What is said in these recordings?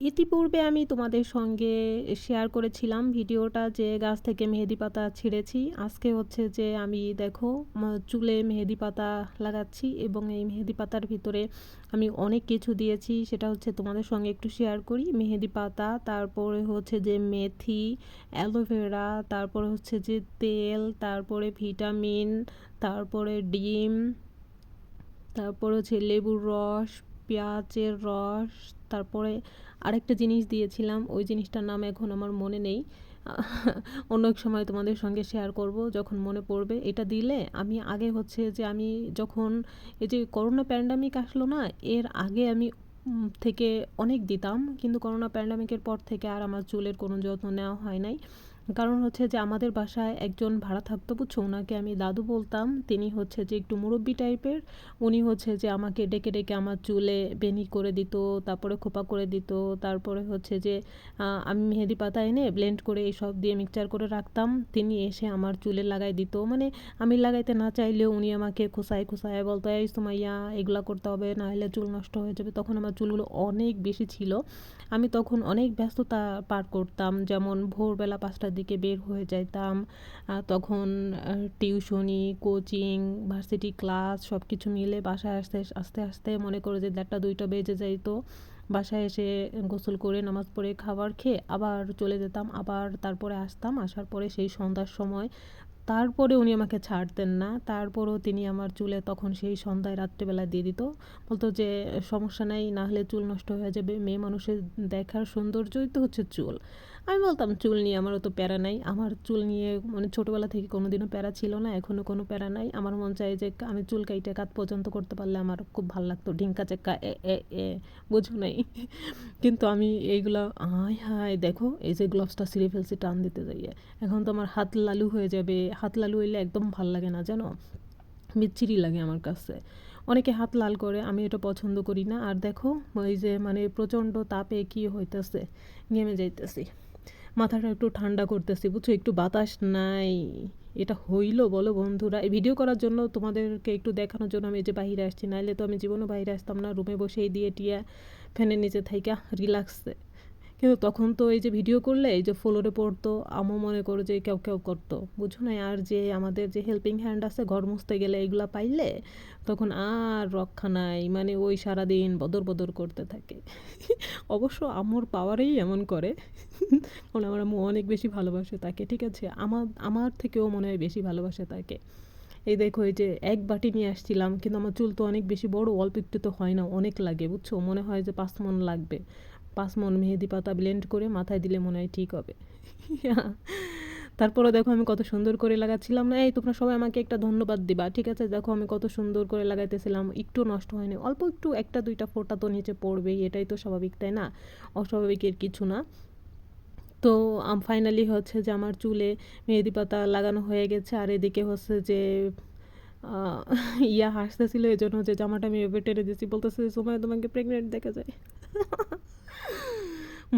ইতিপূর্বে আমি তোমাদের সঙ্গে শেয়ার করেছিলাম ভিডিওটা যে গাছ থেকে মেহেদি পাতা ছিঁড়েছি। আজকে হচ্ছে যে আমি দেখো চুলে মেহেদি পাতা লাগাচ্ছি এবং এই মেহেদি পাতার ভিতরে আমি অনেক কিছু দিয়েছি, সেটা হচ্ছে তোমাদের সঙ্গে একটু শেয়ার করি। মেহেদি পাতা, তারপরে হচ্ছে যে মেথি, অ্যালোভেরা, তারপরে হচ্ছে যে তেল, তারপরে ভিটামিন, তারপরে ডিম, তারপর হচ্ছে লেবুর রস, পেঁয়াজের রস, তারপরে আরেকটা জিনিস দিয়েছিলাম, ওই জিনিসটার নাম এখন আমার মনে নেই। অন্য এক সময় তোমাদের সঙ্গে শেয়ার করব যখন মনে পড়বে। এটা দিলে আমি আগে হচ্ছে যে আমি যখন এই যে করোনা প্যান্ডামিক আসলো না, এর আগে আমি থেকে অনেক দিতাম, কিন্তু করোনা প্যান্ডামিকের পর থেকে আর আমার চুলের কোনো যত্ন নেওয়া হয় নাই। কারণ হচ্ছে যে আমাদের বাসায় একজন ভাড়া থাকতো, বুঝছো, ওনাকে আমি দাদু বলতাম। তিনি হচ্ছে যে একটু মুরব্বি টাইপের। উনি হচ্ছে যে আমাকে ডেকে ডেকে আমার চুলে বেনি করে দিত, তারপরে খোপা করে দিত, তারপরে হচ্ছে যে আমি মেহেদি পাতা এনে ব্লেন্ড করে এইসব দিয়ে মিক্সচার করে রাখতাম, তিনি এসে আমার চুলে লাগাই দিত। মানে আমি লাগাইতে না চাইলেও উনি আমাকে খোসায় খোসায় বলতো, এই সুমাইয়া এগুলা করতে হবে, না হলে চুল নষ্ট হয়ে যাবে। তখন আমার চুলগুলো অনেক বেশি ছিল, আমি তখন অনেক ব্যস্ততা পার করতাম, যেমন ভোরবেলা 5টার দিকে বের হয়ে যাইতাম। তখন টিউশনি, কোচিং, ভার্সিটি ক্লাস সব কিছু মিলে বাসায় আসতে আস্তে আস্তে মনে করো যে 1টা 2টা বেজে যাইতো। বাসায় এসে গোসল করে নামাজ পড়ে খাবার খেয়ে আবার চলে যেতাম, আবার তারপরে আসতাম, আসার পরে সেই সন্ধ্যার সময় তারপরে উনি আমাকে ছাড়তেন না। তারপরেও তিনি আমার চুলে তখন সেই সন্ধ্যায় রাত্রেবেলা দিয়ে দিত, বলতো যে সমস্যা নাই, না হলে চুল নষ্ট হয়ে যাবে, মেয়ে মানুষের দেখার সৌন্দর্যই তো হচ্ছে চুল। আমি বলতাম চুল নিয়ে আমারও তো প্যারা নাই, আমার চুল নিয়ে মানে ছোটোবেলা থেকে কোনোদিনও প্যারা ছিল না, এখনও কোনো প্যারা নাই। আমার মন চায় যে আমি চুল কাইটে কাত পর্যন্ত করতে পারলে আমার খুব ভালো লাগতো, ঢিঙ্কা চেক্কা এ এ এ বুঝো নাই। কিন্তু আমি এইগুলো, হায় হায় দেখো এই যে গ্লাভসটা ছিঁড়ে ফেলছি টান দিতে যাইয়ে, এখন তো আমার হাত লালু হয়ে যাবে। হাত লালু হইলে একদম ভাল লাগে না জানো, বিচ্ছিরি লাগে আমার কাছে। অনেকে হাত লাল করে, আমি এটা পছন্দ করি না। আর দেখো ওই যে মানে প্রচণ্ড তাপে কি হইতেছে, ঘেমে যাইতেছি, মাথাটা একটু ঠান্ডা করতেছি, বুঝছো, একটু বাতাস নাই। এটা হইলো বলো বন্ধুরা? এই ভিডিও করার জন্য তোমাদেরকে একটু দেখানোর জন্য আমি এই যে বাইরে আসছি, নাইলে তো আমি জীবনও বাইরে আসতাম না, রুমে বসেই দিয়ে টিয়া ফ্যানের নিচে থাইকা রিল্যাক্সে। কিন্তু তখন তো এই যে ভিডিও করলে এই যে ফ্লোরে পড়তো, আম্মু মনে করো যে কেউ কেউ করতো, বুঝো না। আর যে আমাদের যে হেল্পিং হ্যান্ড আছে ঘর মুছতে গেলে এগুলা পাইলে তখন আর রক্ষা নাই, মানে ওই সারাদিন বদর বদর করতে থাকে। অবশ্য আম্মুর পাওয়ারেই এমন করে, কারণ আমার আম্মু অনেক বেশি ভালোবাসে তাকে, ঠিক আছে, আমার আমার থেকেও মনে হয় বেশি ভালোবাসে তাকে। এই দেখো এই যে এক বাটি নিয়ে আসছিলাম, কিন্তু আমার চুল তো অনেক বেশি বড়, অল্প একটু তো হয় না, অনেক লাগে, বুঝছো, মনে হয় যে 5 মণ লাগবে। 5 মণ মেহেদি পাতা ব্লেন্ড করে মাথায় দিলে মনে হয় ঠিক হবে। তারপরে দেখো আমি কত সুন্দর করে লাগাচ্ছিলাম না, এই তোমরা সবাই আমাকে একটা ধন্যবাদ দিবা, ঠিক আছে? দেখো আমি কত সুন্দর করে লাগাইতেছিলাম, একটু নষ্ট হয়নি, অল্প একটু 1টা 2টা ফোঁটা তো নিচে পড়বেই, এটাই তো স্বাভাবিক, তাই না? অস্বাভাবিকের কিছু না। তো ফাইনালি হচ্ছে যে আমার চুলে মেহেদি পাতা লাগানো হয়ে গেছে। আর এদিকে হচ্ছে যে আহ, ইয়া হাসতেছিল এই জন্য যে জামাটা আমি এভাবে টেনে দিয়েছি, বলতেছে সময় তোমাকে প্রেগনেন্ট দেখা যায়।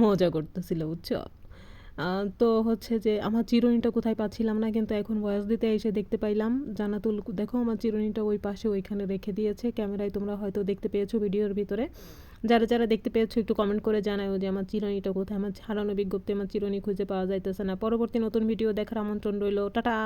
মজা করতেছিল, বুঝছো। তো হচ্ছে যে আমার চিরুনিটা কোথায় পাচ্ছিলাম না, কিন্তু এখন ভয়েস দিতে এসে দেখতে পাইলাম। জান্নাতুল দেখো আমার চিরুনিটা ওই পাশে ওইখানে রেখে দিয়েছে, ক্যামেরায় তোমরা হয়তো দেখতে পেয়েছো ভিডিওর ভিতরে। যারা যারা দেখতে পেয়েছো একটু কমেন্ট করে জানাও যে আমার চিরুনিটা কোথায়। আমার হারানো বিজ্ঞপ্তি, আমার চিরুনি খুঁজে পাওয়া যাইতেছে না। পরবর্তী নতুন ভিডিও দেখার আমন্ত্রণ রইল, টাটা।